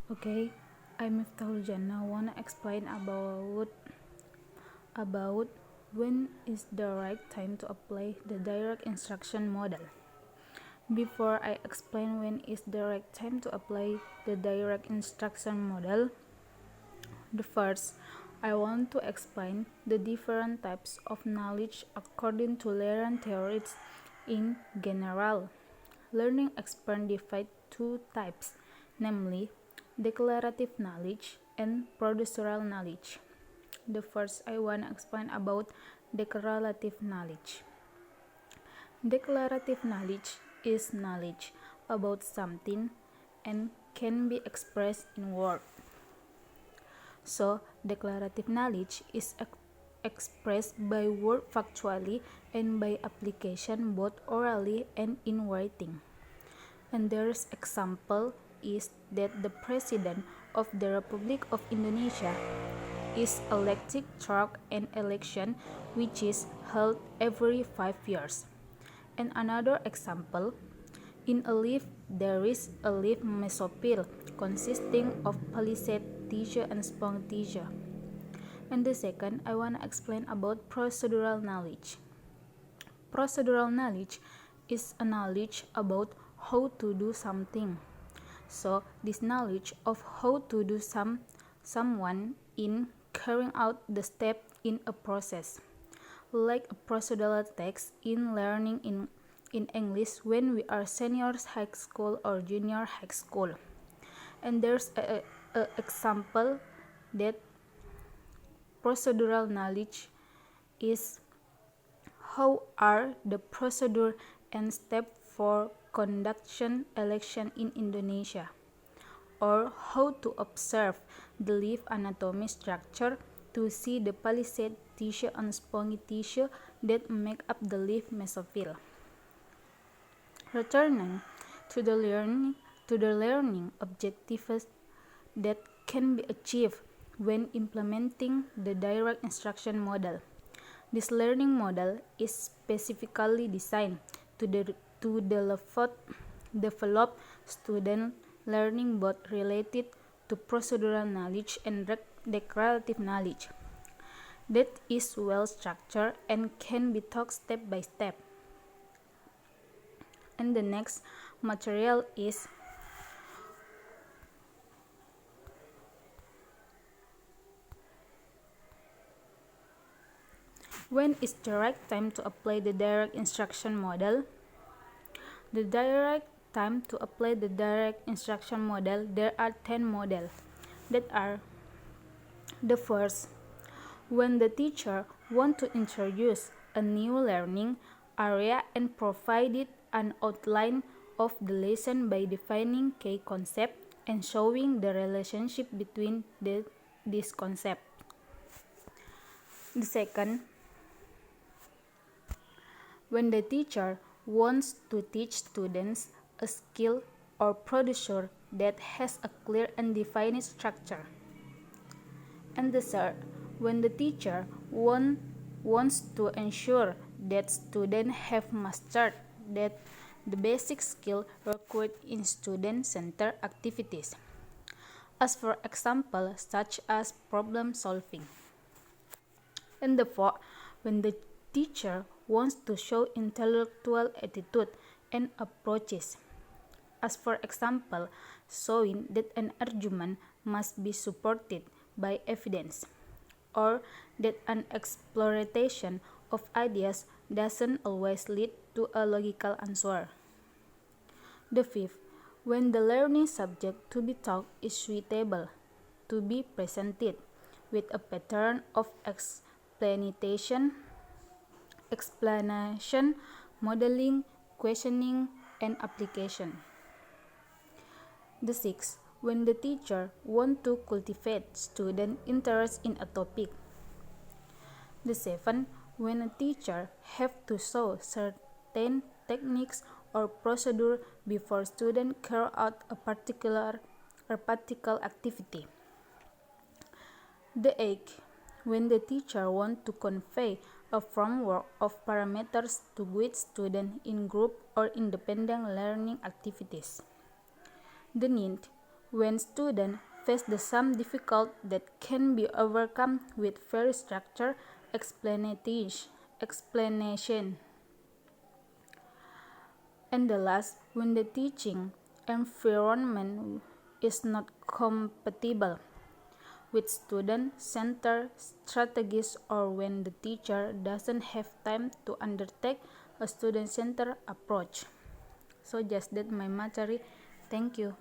Okay, I'm Miftahul Jannah. Wanna explain about when is the right time to apply the direct instruction model. Before I explain when is the right time to apply the direct instruction model, the first I want to explain the different types of knowledge according to learning theories in general. Learning experience divide two types, namely declarative knowledge and procedural knowledge. The first I want to explain about declarative knowledge. Declarative knowledge is knowledge about something and can be expressed in words. So, declarative knowledge is expressed by word factually and by application both orally and in writing. And there's example is that the President of the Republic of Indonesia is elected through an election which is held every 5 years. And another example, in a leaf there is a leaf mesophyll consisting of palisade tissue and sponge tissue. And the second, I want to explain about procedural knowledge. Procedural knowledge is a knowledge about how to do something. So, this knowledge of how to do someone in carrying out the step in a process, like a procedural text in learning in English when we are seniors high school or junior high school. And there's a example that procedural knowledge is how are the procedure and step for conducting election in Indonesia, or how to observe the leaf anatomy structure to see the palisade tissue and spongy tissue that make up the leaf mesophyll. Returning to the learning objectives that can be achieved when implementing the direct instruction model. This learning model is specifically designed to develop student learning both related to procedural knowledge and declarative knowledge that is well structured and can be taught step by step. And the next material is when is the right time to apply the direct instruction model. The direct time to apply the direct instruction model, there are 10 models that are: the first, when the teacher wants to introduce a new learning area and provided an outline of the lesson by defining key concepts and showing the relationship between these concepts. The second, when the teacher wants to teach students a skill or procedure that has a clear and defined structure. And the third, when the teacher wants to ensure that students have mastered that the basic skill required in student-centered activities, as for example, such as problem solving. And the fourth, when the teacher wants to show intellectual attitude and approaches, as for example, showing that an argument must be supported by evidence, or that an exploration of ideas doesn't always lead to a logical answer. The fifth, when the learning subject to be taught is suitable to be presented with a pattern of explanation, modeling, questioning, and application. The sixth, when the teacher wants to cultivate student interest in a topic. The seventh, when a teacher have to show certain techniques or procedure before students carry out a particular activity. The eighth, when the teacher wants to convey a framework of parameters to guide students in group or independent learning activities. The ninth, when students face the some difficult that can be overcome with very structured explanation. And the last, when the teaching environment is not compatible with student-centered strategies, or when the teacher doesn't have time to undertake a student-centered approach. So just that my materi. Thank you.